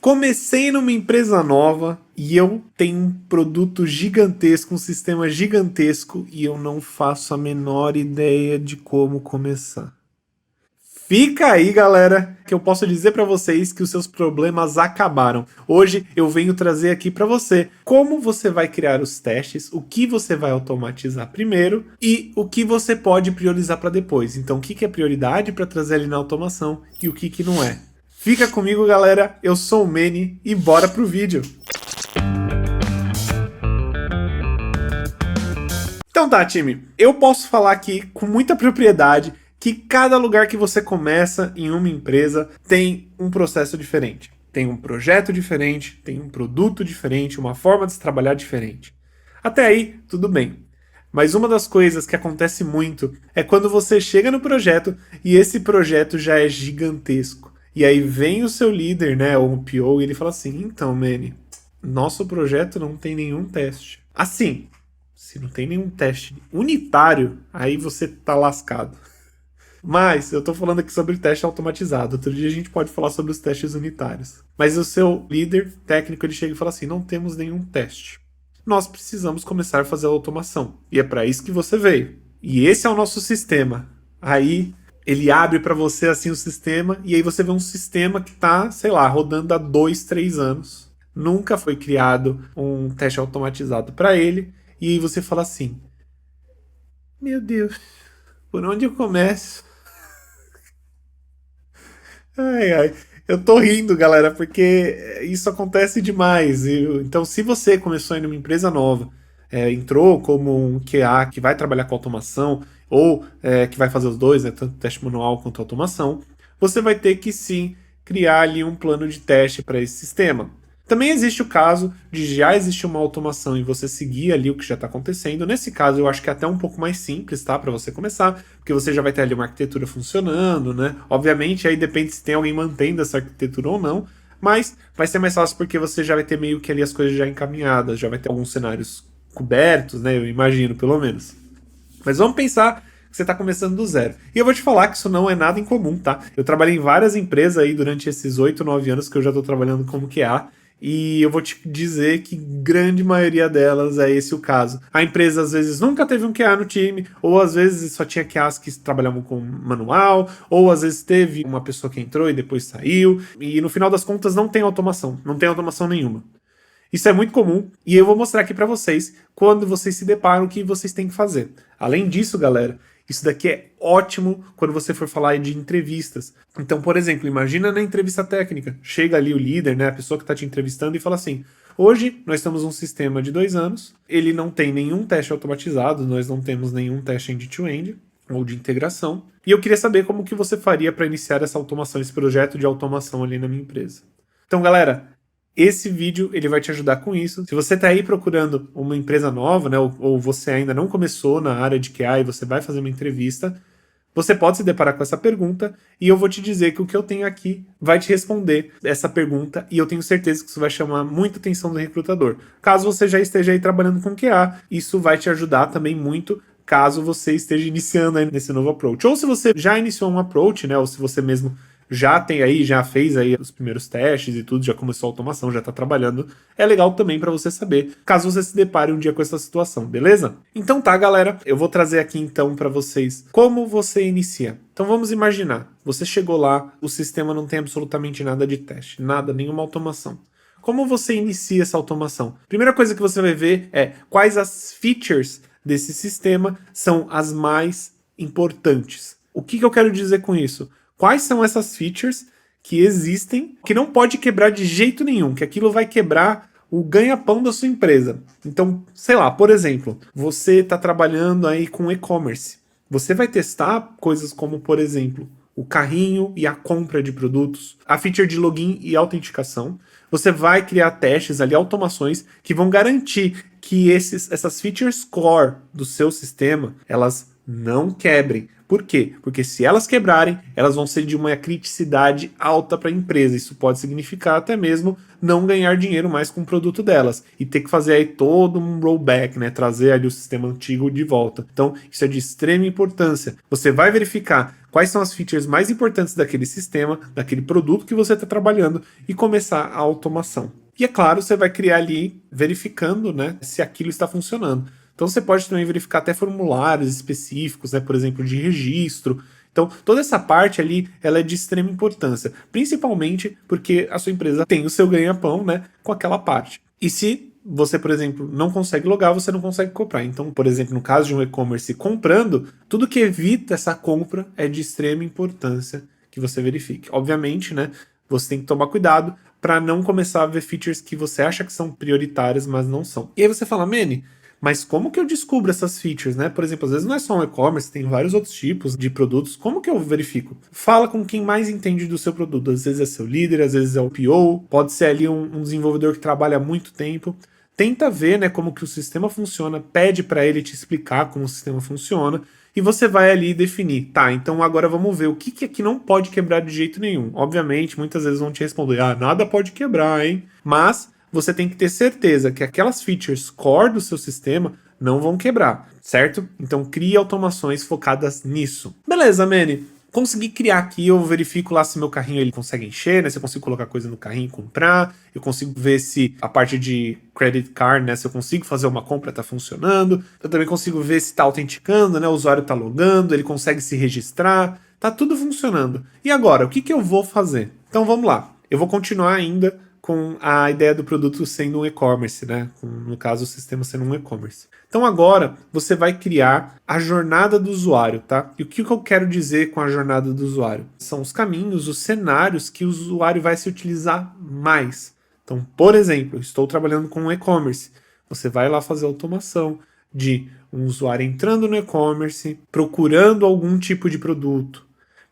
Comecei numa empresa nova e eu tenho um produto gigantesco, um sistema gigantesco e eu não faço a menor ideia de como começar. Fica aí, galera, que eu posso dizer para vocês que os seus problemas acabaram. Hoje eu venho trazer aqui para você como você vai criar os testes, o que você vai automatizar primeiro e o que você pode priorizar para depois. Então, o que é prioridade para trazer ali na automação e o que não é. Fica comigo, galera. Eu sou o Meni e bora pro vídeo. Então tá, time. Eu posso falar aqui com muita propriedade que cada lugar que você começa em uma empresa tem um processo diferente. Tem um projeto diferente, tem um produto diferente, uma forma de se trabalhar diferente. Até aí, tudo bem. Mas uma das coisas que acontece muito é quando você chega no projeto e esse projeto já é gigantesco. E aí vem o seu líder, né, ou o PO, e ele fala assim, então, Meni, nosso projeto não tem nenhum teste. Assim, se não tem nenhum teste unitário, aí você tá lascado. Mas eu tô falando aqui sobre teste automatizado. Outro dia a gente pode falar sobre os testes unitários. Mas o seu líder técnico, ele chega e fala assim, não temos nenhum teste. Nós precisamos começar a fazer a automação. E é para isso que você veio. E esse é o nosso sistema. Aí ele abre para você assim o sistema e aí você vê um sistema que tá, sei lá, rodando há 2, 3 anos. Nunca foi criado um teste automatizado para ele. E aí você fala assim, meu Deus, por onde eu começo? Ai, ai. Eu tô rindo, galera, porque isso acontece demais. Então, se você começou em uma empresa nova, entrou como um QA que vai trabalhar com automação, ou que vai fazer os dois, né, tanto teste manual quanto automação, você vai ter que sim criar ali um plano de teste para esse sistema. Também existe o caso de já existir uma automação e você seguir ali o que já está acontecendo. Nesse caso, eu acho que é até um pouco mais simples, tá? Para você começar, porque você já vai ter ali uma arquitetura funcionando, né? Obviamente, aí depende se tem alguém mantendo essa arquitetura ou não, mas vai ser mais fácil porque você já vai ter meio que ali as coisas já encaminhadas, já vai ter alguns cenários cobertos, né? Eu imagino, pelo menos. Mas vamos pensar que você está começando do zero. E eu vou te falar que isso não é nada incomum, tá? Eu trabalhei em várias empresas aí durante esses 8, 9 anos que eu já estou trabalhando como QA. E eu vou te dizer que grande maioria delas é esse o caso. A empresa às vezes nunca teve um QA no time, ou às vezes só tinha QAs que trabalhavam com manual, ou às vezes teve uma pessoa que entrou e depois saiu, e no final das contas não tem automação nenhuma. Isso é muito comum e eu vou mostrar aqui para vocês quando vocês se deparam o que vocês têm que fazer. Além disso, galera, isso daqui é ótimo quando você for falar de entrevistas. Então, por exemplo, imagina na entrevista técnica. Chega ali o líder, né, a pessoa que está te entrevistando e fala assim, hoje nós temos um sistema de 2 anos, ele não tem nenhum teste automatizado, nós não temos nenhum teste end-to-end ou de integração. E eu queria saber como que você faria para iniciar essa automação, esse projeto de automação ali na minha empresa. Então, galera, esse vídeo ele vai te ajudar com isso. Se você está aí procurando uma empresa nova, né, ou você ainda não começou na área de QA e você vai fazer uma entrevista, você pode se deparar com essa pergunta e eu vou te dizer que o que eu tenho aqui vai te responder essa pergunta e eu tenho certeza que isso vai chamar muita atenção do recrutador. Caso você já esteja aí trabalhando com QA, isso vai te ajudar também muito caso você esteja iniciando aí nesse novo approach. Ou se você já iniciou um approach, né, ou se você mesmo já tem aí, já fez aí os primeiros testes e tudo, já começou a automação, já está trabalhando, é legal também para você saber, caso você se depare um dia com essa situação, beleza? Então tá, galera, eu vou trazer aqui então para vocês como você inicia. Então vamos imaginar, você chegou lá, o sistema não tem absolutamente nada de teste, nada, nenhuma automação. Como você inicia essa automação? Primeira coisa que você vai ver é quais as features desse sistema são as mais importantes. O que eu quero dizer com isso? Quais são essas features que existem, que não pode quebrar de jeito nenhum, que aquilo vai quebrar o ganha-pão da sua empresa. Então, sei lá, por exemplo, você está trabalhando aí com e-commerce. Você vai testar coisas como, por exemplo, o carrinho e a compra de produtos, a feature de login e autenticação. Você vai criar testes ali, automações, que vão garantir que essas features core do seu sistema, elas não quebrem. Por quê? Porque se elas quebrarem, elas vão ser de uma criticidade alta para a empresa. Isso pode significar até mesmo não ganhar dinheiro mais com o produto delas e ter que fazer aí todo um rollback, né? Trazer ali o sistema antigo de volta. Então, isso é de extrema importância. Você vai verificar quais são as features mais importantes daquele sistema, daquele produto que você está trabalhando e começar a automação. E é claro, você vai criar ali verificando, né, se aquilo está funcionando. Então você pode também verificar até formulários específicos, né, por exemplo, de registro. Então, toda essa parte ali, ela é de extrema importância, principalmente porque a sua empresa tem o seu ganha-pão, né, com aquela parte. E se você, por exemplo, não consegue logar, você não consegue comprar. Então, por exemplo, no caso de um e-commerce comprando, tudo que evita essa compra é de extrema importância que você verifique. Obviamente, né, você tem que tomar cuidado para não começar a ver features que você acha que são prioritárias, mas não são. E aí você fala, Manny, mas como que eu descubro essas features, né? Por exemplo, às vezes não é só um e-commerce, tem vários outros tipos de produtos. Como que eu verifico? Fala com quem mais entende do seu produto. Às vezes é seu líder, às vezes é o PO, pode ser ali um desenvolvedor que trabalha há muito tempo. Tenta ver, né, como que o sistema funciona, pede para ele te explicar como o sistema funciona e você vai ali definir, tá, então agora vamos ver o que aqui não pode quebrar de jeito nenhum. Obviamente, muitas vezes vão te responder, nada pode quebrar, hein? Mas você tem que ter certeza que aquelas features core do seu sistema não vão quebrar, certo? Então crie automações focadas nisso. Beleza, Manny. Consegui criar aqui, eu verifico lá se meu carrinho ele consegue encher, né? Se eu consigo colocar coisa no carrinho e comprar. Eu consigo ver se a parte de credit card, né? Se eu consigo fazer uma compra, tá funcionando. Eu também consigo ver se tá autenticando, né? O usuário tá logando, ele consegue se registrar. Tá tudo funcionando. E agora, o que eu vou fazer? Então vamos lá. Eu vou continuar ainda com a ideia do produto sendo um e-commerce, né? No caso, o sistema sendo um e-commerce. Então agora você vai criar a jornada do usuário, tá? E o que eu quero dizer com a jornada do usuário? São os caminhos, os cenários que o usuário vai se utilizar mais. Então, por exemplo, estou trabalhando com um e-commerce. Você vai lá fazer automação de um usuário entrando no e-commerce, procurando algum tipo de produto,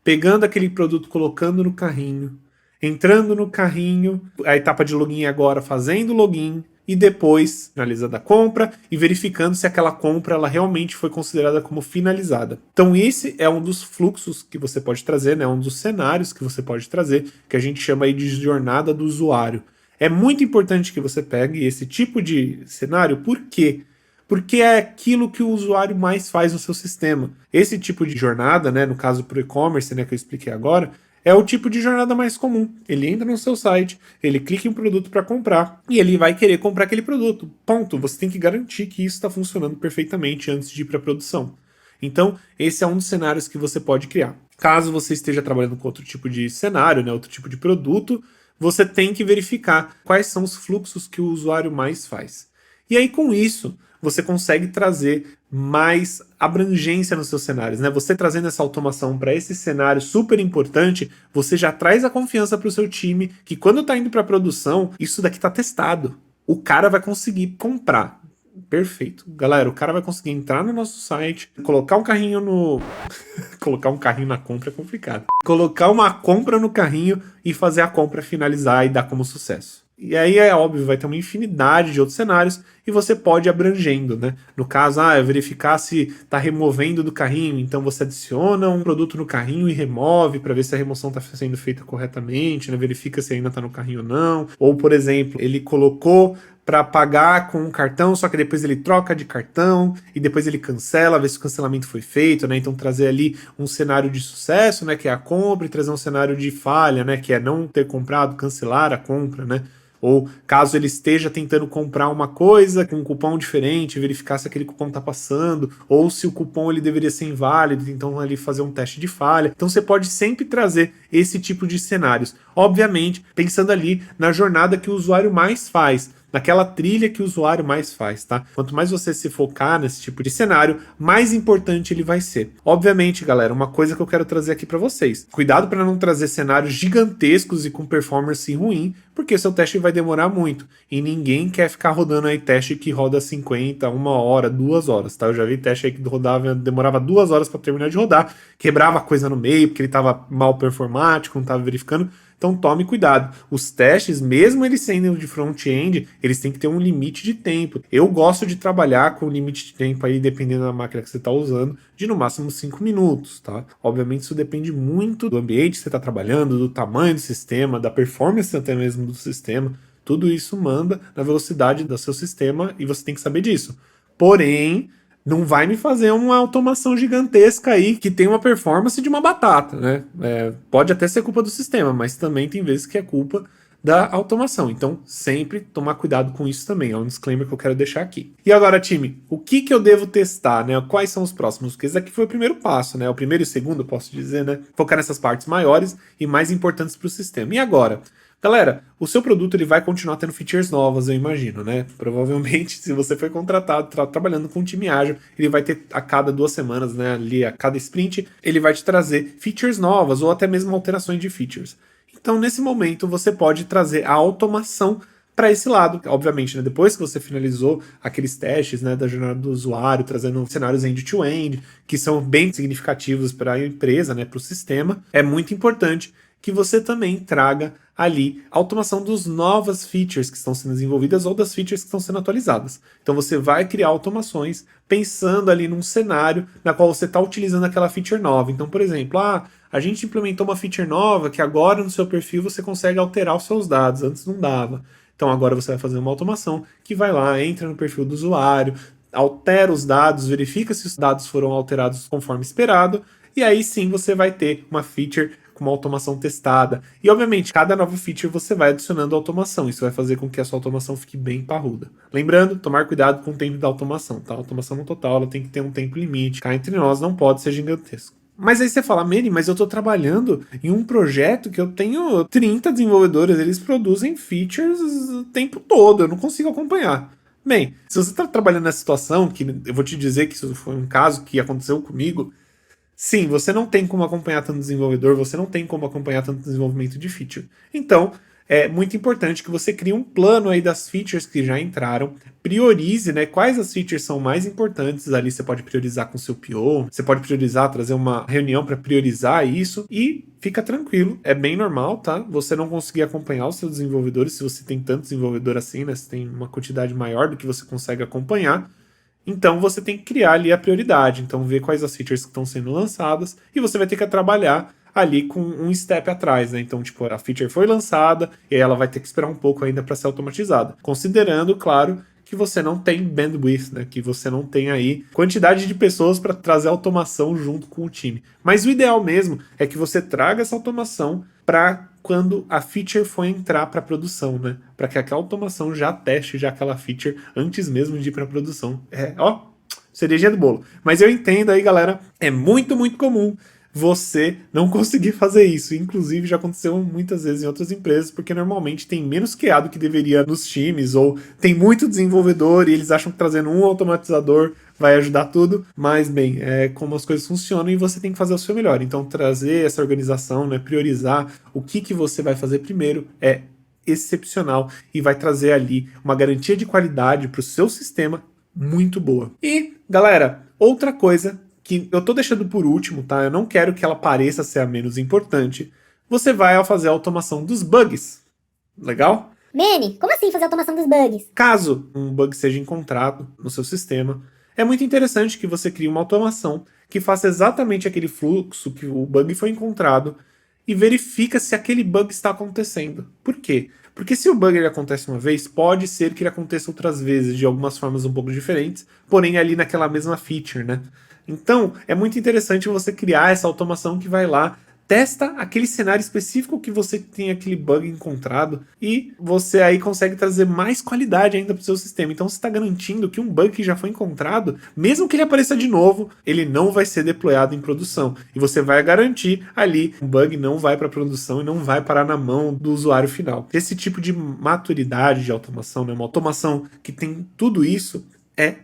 pegando aquele produto, colocando no carrinho, entrando no carrinho, a etapa de login agora fazendo login e depois finalizando a compra e verificando se aquela compra ela realmente foi considerada como finalizada. Então esse é um dos fluxos que você pode trazer, né? Um dos cenários que você pode trazer, que a gente chama aí de jornada do usuário. É muito importante que você pegue esse tipo de cenário, por quê? Porque é aquilo que o usuário mais faz no seu sistema. Esse tipo de jornada, né, no caso para o e-commerce, né, que eu expliquei agora, é o tipo de jornada mais comum. Ele entra no seu site, ele clica em um produto para comprar e ele vai querer comprar aquele produto. Ponto. Você tem que garantir que isso está funcionando perfeitamente antes de ir para a produção. Então, esse é um dos cenários que você pode criar. Caso você esteja trabalhando com outro tipo de cenário, né, outro tipo de produto, você tem que verificar quais são os fluxos que o usuário mais faz. E aí, com isso, você consegue trazer mais abrangência nos seus cenários, né? Você trazendo essa automação para esse cenário super importante, você já traz a confiança para o seu time que quando está indo para a produção, isso daqui está testado. O cara vai conseguir comprar. Perfeito. Galera, o cara vai conseguir entrar no nosso site, colocar um carrinho no... colocar um carrinho na compra é complicado. Colocar uma compra no carrinho e fazer a compra finalizar e dar como sucesso. E aí é óbvio, vai ter uma infinidade de outros cenários e você pode ir abrangendo, né? No caso, é verificar se está removendo do carrinho, então você adiciona um produto no carrinho e remove para ver se a remoção está sendo feita corretamente, né? Verifica se ainda está no carrinho ou não. Ou, por exemplo, ele colocou para pagar com um cartão, só que depois ele troca de cartão e depois ele cancela, ver se o cancelamento foi feito, né? Então trazer ali um cenário de sucesso, né? Que é a compra, e trazer um cenário de falha, né? Que é não ter comprado, cancelar a compra, né? Ou caso ele esteja tentando comprar uma coisa com um cupom diferente, verificar se aquele cupom está passando, ou se o cupom ele deveria ser inválido, então ali fazer um teste de falha. Então você pode sempre trazer esse tipo de cenários. Obviamente, pensando ali na jornada que o usuário mais faz, naquela trilha que o usuário mais faz, tá? Quanto mais você se focar nesse tipo de cenário, mais importante ele vai ser. Obviamente, galera, uma coisa que eu quero trazer aqui para vocês. Cuidado para não trazer cenários gigantescos e com performance ruim, porque seu teste vai demorar muito. E ninguém quer ficar rodando aí teste que roda 50, 1 hora, 2 horas, tá? Eu já vi teste aí que demorava 2 horas para terminar de rodar, quebrava coisa no meio, porque ele estava mal performático, não estava verificando. Então tome cuidado. Os testes, mesmo eles sendo de front-end, eles têm que ter um limite de tempo. Eu gosto de trabalhar com o limite de tempo aí, dependendo da máquina que você está usando, de no máximo 5 minutos, tá? Obviamente isso depende muito do ambiente que você está trabalhando, do tamanho do sistema, da performance até mesmo do sistema. Tudo isso manda na velocidade do seu sistema e você tem que saber disso. Porém, não vai me fazer uma automação gigantesca aí que tem uma performance de uma batata, né? Pode até ser culpa do sistema, mas também tem vezes que é culpa da automação. Então, sempre tomar cuidado com isso também. É um disclaimer que eu quero deixar aqui. E agora, time, o que eu devo testar, né? Quais são os próximos? Porque esse aqui foi o primeiro passo, né? O primeiro e o segundo, posso dizer, né? Focar nessas partes maiores e mais importantes para o sistema. E agora? Galera, o seu produto ele vai continuar tendo features novas, eu imagino, né? Provavelmente, se você foi contratado, trabalhando com um time ágil, ele vai ter a cada 2 semanas, né? Ali a cada sprint, ele vai te trazer features novas ou até mesmo alterações de features. Então, nesse momento, você pode trazer a automação para esse lado. Obviamente, né, depois que você finalizou aqueles testes, né, da jornada do usuário, trazendo cenários end-to-end, que são bem significativos para a empresa, né, para o sistema, é muito importante que você também traga ali a automação dos novas features que estão sendo desenvolvidas ou das features que estão sendo atualizadas. Então você vai criar automações pensando ali num cenário na qual você está utilizando aquela feature nova. Então, por exemplo, a gente implementou uma feature nova que agora no seu perfil você consegue alterar os seus dados, antes não dava. Então agora você vai fazer uma automação que vai lá, entra no perfil do usuário, altera os dados, verifica se os dados foram alterados conforme esperado, e aí sim você vai ter uma feature com uma automação testada. E obviamente, cada nova feature você vai adicionando automação. Isso vai fazer com que a sua automação fique bem parruda. Lembrando, tomar cuidado com o tempo da automação, tá? A automação no total ela tem que ter um tempo limite. Cá entre nós não pode ser gigantesco. Mas aí você fala, Manny, mas eu tô trabalhando em um projeto que eu tenho 30 desenvolvedores, eles produzem features o tempo todo, eu não consigo acompanhar. Bem, se você está trabalhando nessa situação, que eu vou te dizer que isso foi um caso que aconteceu comigo, sim, você não tem como acompanhar tanto desenvolvedor, você não tem como acompanhar tanto desenvolvimento de feature. Então, é muito importante que você crie um plano aí das features que já entraram, priorize, né, quais as features são mais importantes, ali você pode priorizar com o seu PO, você pode priorizar, trazer uma reunião para priorizar isso e fica tranquilo, é bem normal, tá? Você não conseguir acompanhar os seus desenvolvedores, se você tem tanto desenvolvedor assim, né, se tem uma quantidade maior do que você consegue acompanhar, então você tem que criar ali a prioridade, então ver quais as features que estão sendo lançadas e você vai ter que trabalhar ali com um step atrás, né? Então, tipo, a feature foi lançada e ela vai ter que esperar um pouco ainda para ser automatizada. Considerando, claro, que você não tem bandwidth, né? Que você não tem aí quantidade de pessoas para trazer automação junto com o time. Mas o ideal mesmo é que você traga essa automação para quando a feature for entrar para produção, né? Para que aquela automação já teste já aquela feature antes mesmo de ir para produção. Cerejinha do bolo. Mas eu entendo aí, galera, é muito, muito comum você não conseguir fazer isso. Inclusive, já aconteceu muitas vezes em outras empresas, porque normalmente tem menos QA do que deveria nos times, ou tem muito desenvolvedor e eles acham que trazendo um automatizador vai ajudar tudo. Mas, bem, é como as coisas funcionam e você tem que fazer o seu melhor. Então, trazer essa organização, né, priorizar o que você vai fazer primeiro é excepcional e vai trazer ali uma garantia de qualidade para o seu sistema muito boa. E, galera, outra coisa que eu tô deixando por último, tá? Eu não quero que ela pareça ser a menos importante. Você vai fazer a automação dos bugs. Legal? Manny, como assim fazer a automação dos bugs? Caso um bug seja encontrado no seu sistema, é muito interessante que você crie uma automação que faça exatamente aquele fluxo que o bug foi encontrado e verifica se aquele bug está acontecendo. Por quê? Porque se o bug ele acontece uma vez, pode ser que ele aconteça outras vezes, de algumas formas um pouco diferentes, porém ali naquela mesma feature, né? Então, é muito interessante você criar essa automação que vai lá, testa aquele cenário específico que você tem aquele bug encontrado e você aí consegue trazer mais qualidade ainda para o seu sistema. Então, você está garantindo que um bug que já foi encontrado, mesmo que ele apareça de novo, ele não vai ser deployado em produção. E você vai garantir ali, o bug não vai para produção e não vai parar na mão do usuário final. Esse tipo de maturidade de automação, né, uma automação que tem tudo isso, é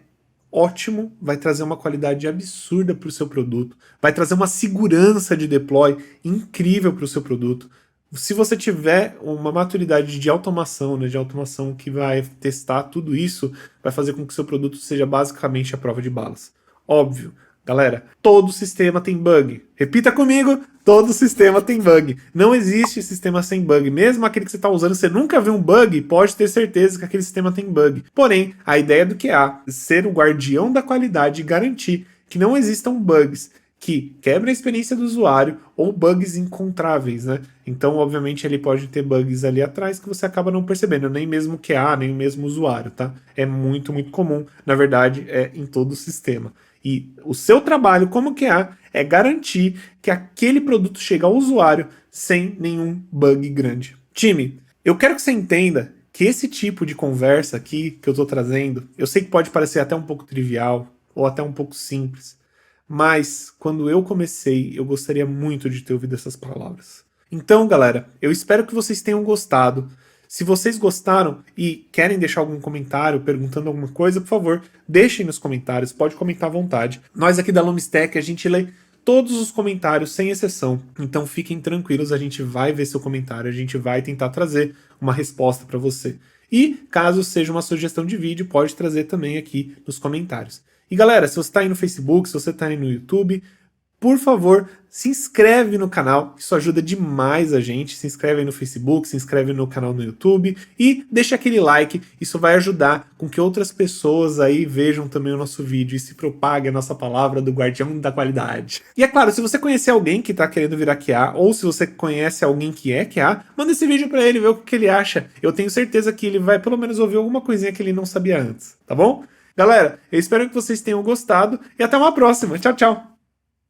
ótimo, vai trazer uma qualidade absurda para o seu produto, vai trazer uma segurança de deploy incrível para o seu produto. Se você tiver uma maturidade de automação, né, de automação que vai testar tudo isso, vai fazer com que o seu produto seja basicamente a prova de balas. Óbvio, Galera, todo sistema tem bug. Repita comigo, todo sistema tem bug. Não existe sistema sem bug. Mesmo aquele que você está usando, você nunca viu um bug, pode ter certeza que aquele sistema tem bug. Porém, a ideia do QA é ser o guardião da qualidade e garantir que não existam bugs que quebrem a experiência do usuário ou bugs encontráveis, né? Então, obviamente, ele pode ter bugs ali atrás que você acaba não percebendo, nem mesmo o QA, nem mesmo o usuário, tá? É muito, muito comum. Na verdade, é em todo o sistema. E o seu trabalho como QA é garantir que aquele produto chegue ao usuário sem nenhum bug grande. Time, eu quero que você entenda que esse tipo de conversa aqui que eu estou trazendo, eu sei que pode parecer até um pouco trivial ou até um pouco simples, mas quando eu comecei, eu gostaria muito de ter ouvido essas palavras. Então, galera, eu espero que vocês tenham gostado. Se vocês gostaram e querem deixar algum comentário perguntando alguma coisa, por favor, deixem nos comentários, pode comentar à vontade. Nós aqui da Lomstack, a gente lê todos os comentários, sem exceção. Então fiquem tranquilos, a gente vai ver seu comentário, a gente vai tentar trazer uma resposta para você. E caso seja uma sugestão de vídeo, pode trazer também aqui nos comentários. E galera, se você está aí no Facebook, se você está aí no YouTube, por favor, se inscreve no canal, isso ajuda demais a gente. Se inscreve aí no Facebook, se inscreve no canal no YouTube e deixa aquele like, isso vai ajudar com que outras pessoas aí vejam também o nosso vídeo e se propague a nossa palavra do guardião da qualidade. E é claro, se você conhecer alguém que está querendo virar QA, ou se você conhece alguém que é QA, manda esse vídeo para ele, ver o que ele acha. Eu tenho certeza que ele vai pelo menos ouvir alguma coisinha que ele não sabia antes, tá bom? Galera, eu espero que vocês tenham gostado e até uma próxima. Tchau, tchau!